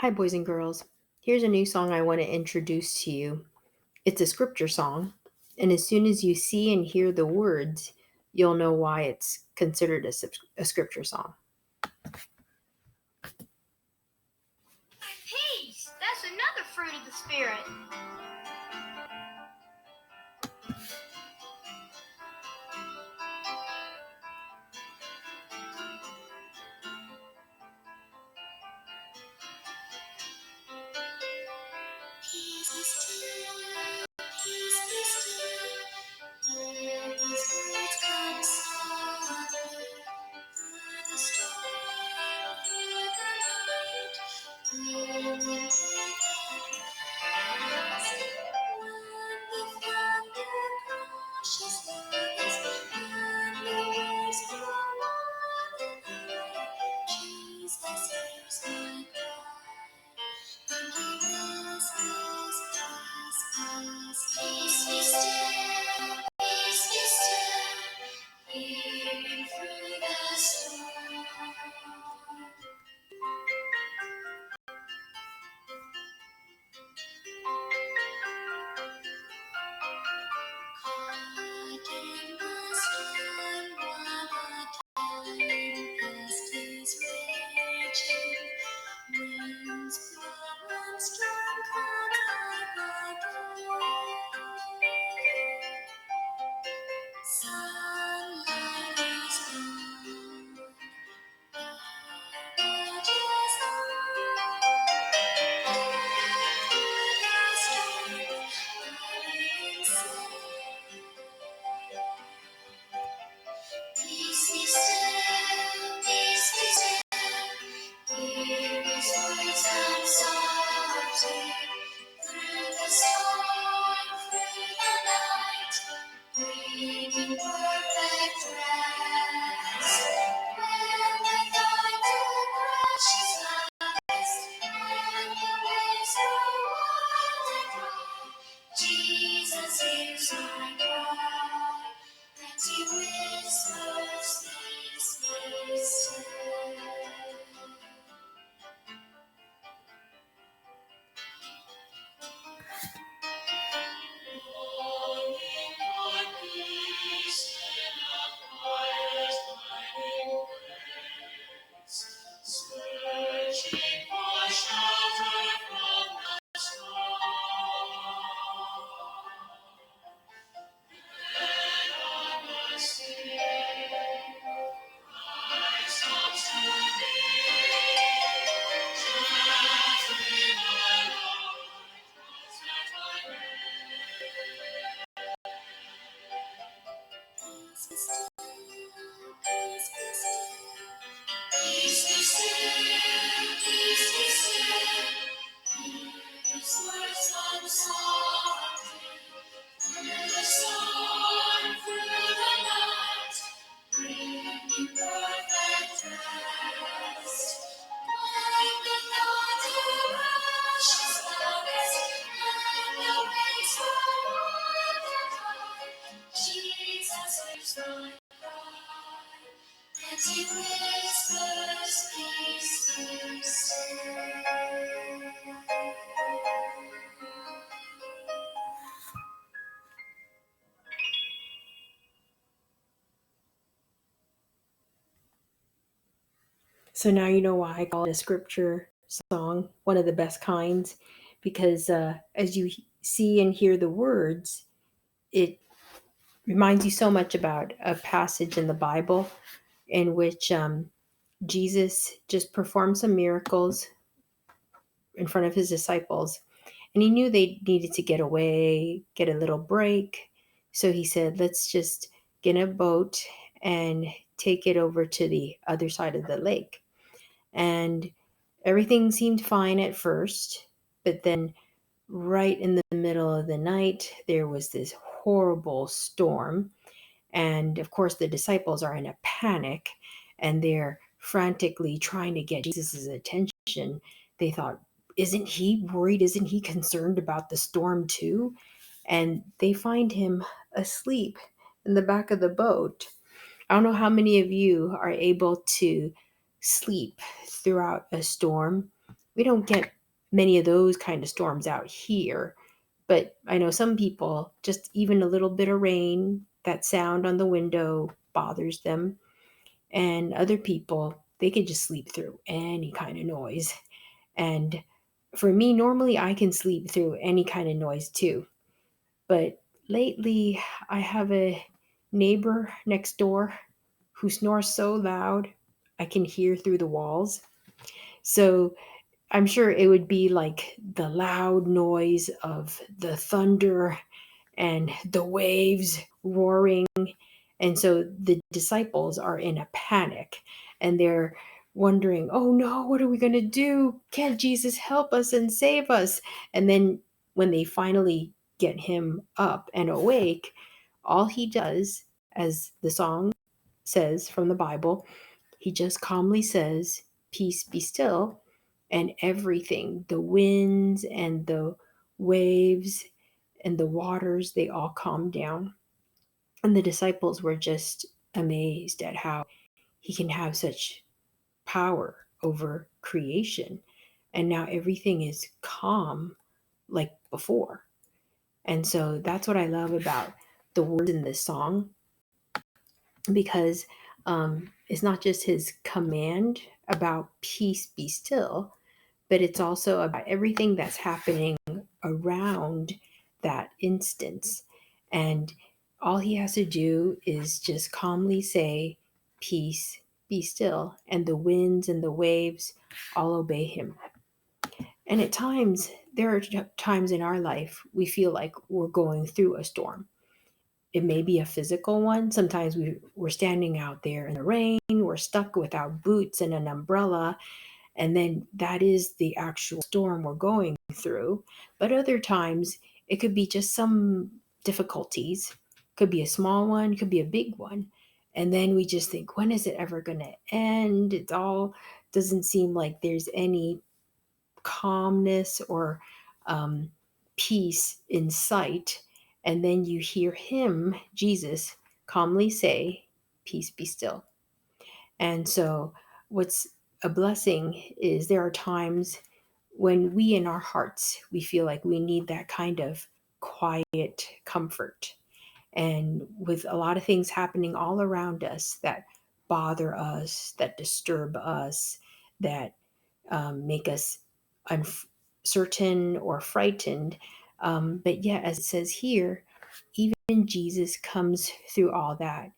Hi, boys and girls. Here's a new song I want to introduce to you. It's a scripture song, and as soon as you see and hear the words, you'll know why it's considered a scripture song. Peace! That's another fruit of the Spirit. Peace be still, peace be still. Let these words come softly through the storm, through the night, bringing perfect rest. When the thunder crashes through us, and the waves blow on the night, Jesus hears my cry. And he whispers, peace be still, peace be still, even through the storm. Caught in the storm while the tempest is raging, winds blow and storm clouds hide my door. Sunlight is gone, edges on, the storm, lying safe. Peace be still, peace be still. Hear his voice come softly through the storm, through the night, bringing perfect rest. When the thunder crashes loudest, and the waves roll wild and high, Jesus hears my cry. And he whispers, peace be still. Longing for peace in a quiet hiding place, searching for shelter from the storm. Then on the sea, Christ comes to me, gently my Lord calls at my name. Peace be still, peace be still. Peace be still, peace be still. Hear his words come softly through the storm, through the night, bringing perfect rest. When the thunder rushes loudest, and the waves roll wild and high, Jesus hears my cry, and he whispers, peace be still. So now you know why I call it a scripture song, one of the best kinds, because as you see and hear the words, it reminds you so much about a passage in the Bible in which Jesus just performed some miracles in front of his disciples. And he knew they needed to get away, get a little break. So he said, let's just get in a boat and take it over to the other side of the lake. And everything seemed fine at first, but then right in the middle of the night, there was this horrible storm. And of course, the disciples are in a panic and they're frantically trying to get Jesus' attention. They thought, isn't he worried? Isn't he concerned about the storm too? And they find him asleep in the back of the boat. I don't know how many of you are able to sleep throughout a storm. we don't get many of those kind of storms out here. But I know some people, just even a little bit of rain, that sound on the window bothers them. And other people, they can just sleep through any kind of noise. And for me, normally I can sleep through any kind of noise too. But lately, I have a neighbor next door who snores so loud I can hear through the walls. So I'm sure it would be like the loud noise of the thunder and the waves roaring. And so the disciples are in a panic and they're wondering, oh no, what are we going to do? Can't Jesus help us and save us? And then when they finally get him up and awake, all he does, as the song says from the Bible, he just calmly says, peace be still. And everything, the winds and the waves and the waters, they all calm down. And the disciples were just amazed at how he can have such power over creation. And now everything is calm like before. And so that's what I love about the words in this song, because it's not just his command about peace be still, but it's also about everything that's happening around that instance. And all he has to do is just calmly say, peace, be still. And the winds and the waves all obey him. And at times, there are times in our life we feel like we're going through a storm. It may be a physical one. Sometimes we're standing out there in the rain, we're stuck without boots and an umbrella, and then that is the actual storm we're going through. But other times it could be just some difficulties, could be a small one, could be a big one, and then we just think, when is it ever going to end? It all doesn't seem like there's any calmness or um, peace in sight. And then you hear him, Jesus, calmly say, peace be still. And so, what's a blessing is there are times when we in our hearts, we feel like we need that kind of quiet comfort. And with a lot of things happening all around us that bother us, that disturb us, that make us uncertain or frightened. But yet, as it says here, even Jesus comes through all that,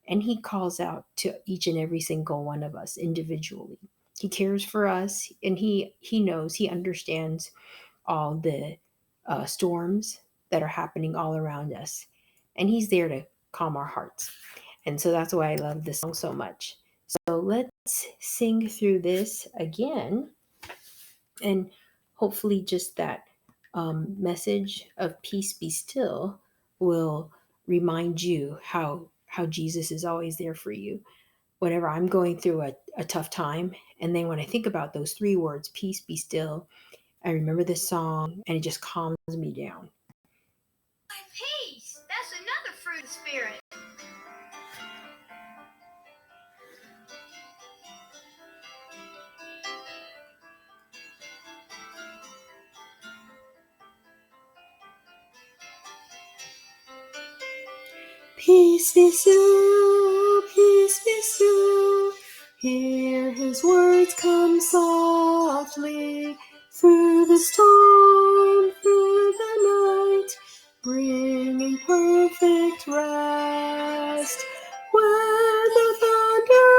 and he calls out to each and every single one of us individually. He cares for us, and he knows, he understands all the storms that are happening all around us, and he's there to calm our hearts. And so that's why I love this song so much. So let's sing through this again, and hopefully just that message of peace be still will remind you how Jesus is always there for you whenever I'm going through a tough time. And then when I think about those three words, peace be still, I remember this song and it just calms me down. Peace. That's another fruit of the Spirit. Peace be still, peace be still. Hear his words come softly through the storm, through the night, bringing perfect rest. When the thunder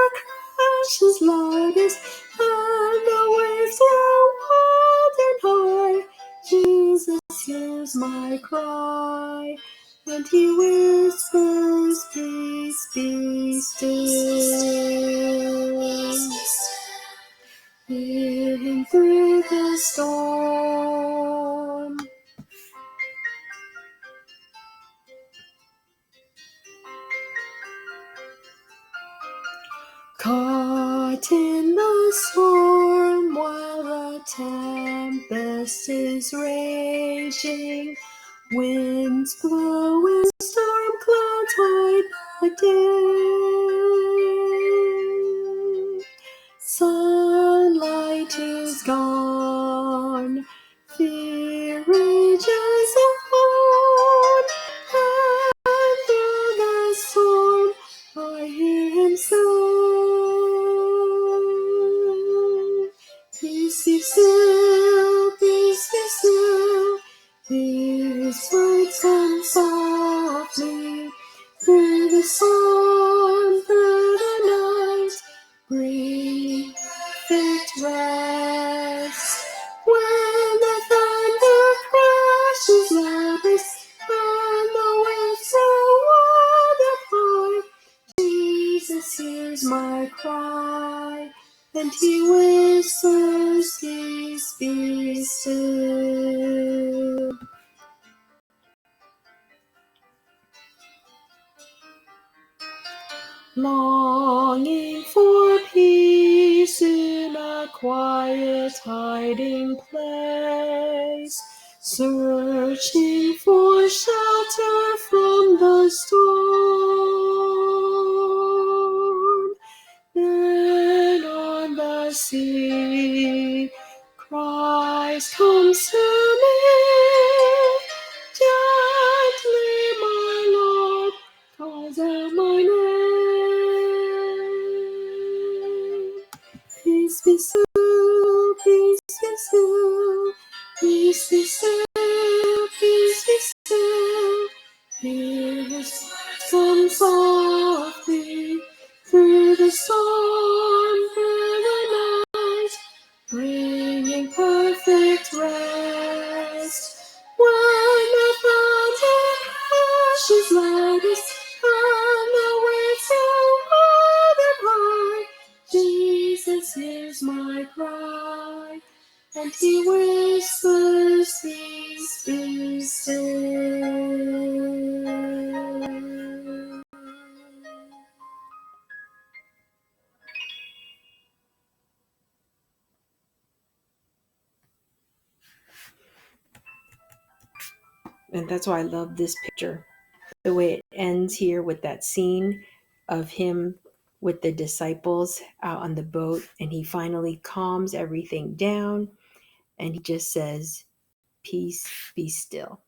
crashes loudest and the waves flow wild and high, Jesus hears my cry. And he whispers, peace be still. Hear him through the storm. Caught in the storm while the tempest is raging, winds blow and storm clouds hide the day. Sunlight is gone. still, peace be still. His words come softly through the storm, through the night, bring perfect rest. When the thunder crashes loudest and the waves surround high, Jesus hears my cry, and he whispers, peace be still. Longing for peace in a quiet hiding place, searching for shelter from the storm. Then on the sea, Christ comes to me. Gently, my Lord, calls out my name. Peace be still, peace be still, peace be still, peace be still. Hear his voice come softly through the storm, through the night, bringing perfect rest. When the thunder crashes loudest and the waves surround them high, Jesus hears my cry, and he whispers, peace be still. And that's why I love this picture. The way it ends here with that scene of him with the disciples out on the boat, and he finally calms everything down and he just says, peace be still.